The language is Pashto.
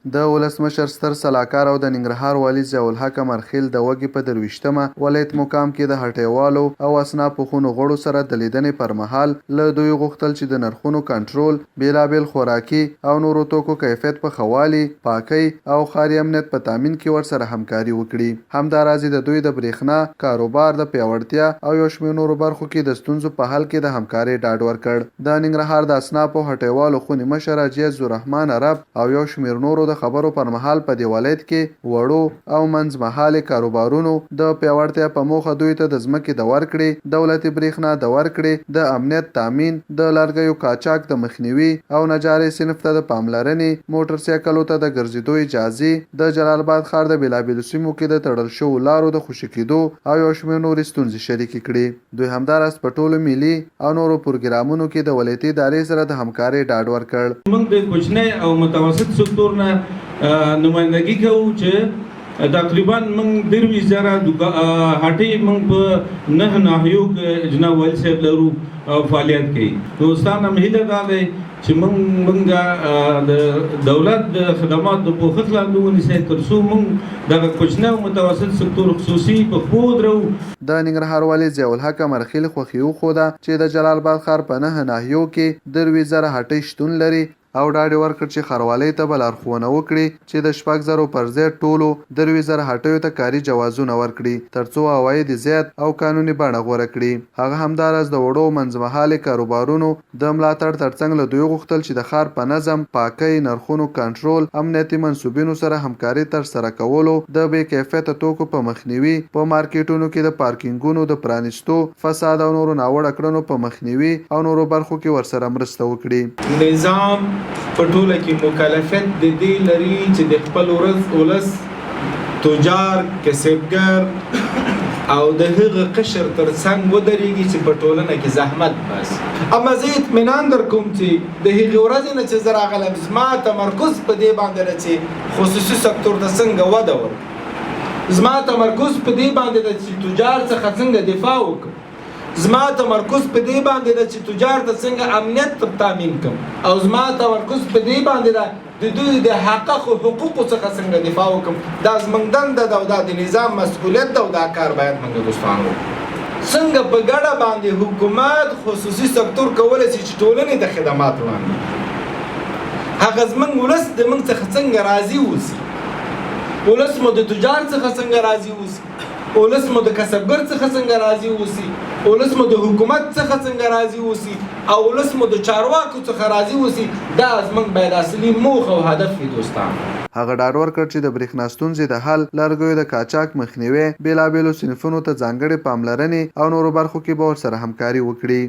د ولسمشر ستر سلاکار او د ننګرهار والي ضیاءالحق امرخیل د وږي په 23مه ولایت مقام کې د هټیوالو او اصنافو خونو غړو سره د لیدنې پر مهال له دوی غوښتل چې د نرخونو کنټرول، بیلابیل خوراکي او نورو توکو کیفیت په ښه والي، پاکۍ او ښاري امنیت په تامین کې ورسره همکاري وکړي. همداراز د دوی د برېښنا کاروبار د پیاوړتیا او یو شمېر نورو برخو کې د ستونزو په حل کې د همکارۍ ډاډ ورکړ. د ننګرهار د اصنافو هټیوالو خونې مشر حاجي عزالرحمن عرب او یو شمېر نورو د خبرو پر مهال په دې ولایت کې وړو او منځمهالې کاروبارونو د پیاوړتیا په موخه دوی ته د ځمکې د ورکړې، دولتي برېښنا د ورکړې، د امنیت تامین، د لرګیو قاچاق د مخنیوي او نجارۍ صنف ته د پاملرنې، موټر سایکلو ته د ګرځېدو اجازې، د جلال آباد ښار د بیلابیلو سیمو کې د تړل شوو لارو د خوشي کېدو او یو شمېر نورې ستونزې شریکې کړي. دوی همداراز په ټولو ملي او نورو پروګرامونو کې د ولایتي ادارې سره د همکارۍ ډاډ ورکړ. موږ د کوچنی او متوسط سکتور نه نمایندګي کوو چې تقریبا موږ 23,000 هټۍ موږ په 9 ناحیو کې جناب والي صاحب لرو فعالیت کوي. نو ستاسو هم هیله دا دی چې موږ د دولت د خدمات د پوښښ لاندې ونیسئ تر څو موږ دغه کوچنی او متوسط سکتور خصوصي په ښه ودرو. د ننګرهار والي ضیاءالحق امرخیل خوښي وښوده چې د جلال آباد ښار په 9 ناحیو کې 23,000 هټۍ شتون لري او ډاډ یې ورکړ چې ښاروالۍ ته به لارښوونه وکړي چې د 6,000 پر ځای ټولو 23,000 هټیو ته کاري جوازونه ورکړي ترڅو عواید زیات او قانوني بڼه غوره کړي. هغه همداراز د وړو منځمهالې کاروبارونو د ملاتړ ترڅنګ له دوی غوښتل چې د ښار په نظم، پاکۍ، نرخونو کنټرول، امنیتي منصوبینو سره همکاري ترسره کولو، د بې کیفیته توکو په مخنیوي، په مارکیټونو کې د پارکینګونو د پرانیستو، فساد او نورو ناوړه کړنو په مخنیوي او نورو برخو کې ورسره مرسته وکړي. نظام په ټوله کې مکلفیت د دې لري چې د خپل ولس تجار، کسبګر او د هغه قشر ترڅنګ ودرېږي چې په ټولنه کې زحمت باسي. اما زه اطمینان در کوم چې د هغې ورځې نه چې زه راغلم زما تمرکز په دې باندې ده چې خصوصي سکتور ته څنګه وده ورکړو. زما تمرکز په دې باندې ده چې تجار څخه څنګه دفاع وکړم. زما تمرکز په دې باندې ده چې تجار ته څنګه امنیت تامین کړم او زما تمرکز په دې باندې ده د دوی د حقوقو څخه څنګه دفاع وکړم. دا زموږ دنده ده او دا د نظام مسؤلیت ده او دا کار باید موږ دوستان وکړو. څنګه په ګډه باندې حکومت خصوصي سکتور کولی شي چې ټولنې د خدمات وړاندې کړي. هغه زموږ ولس د موږ څخه څنګه راضي اوسي، ولس مو د تجار څخه څنګه راضي اوسي، ولس مو د کسبګر څخه څنګه راضي اوسي، ولس مو د حکومت څخه څنګه راضي اوسي او ولس مو د چارواکو څخه راضي اوسي. دا زموږ باید اصلي موخه او هدف وي دوستان. هغه ډاډ ورکړ چې د برېښنا ستونزې د حل، لرګیو د قاچاق مخنیوي، بیلابیلو صنفونو ته ځانګړې پاملرنې او نورو برخو کې به ورسره همکاري وکړي.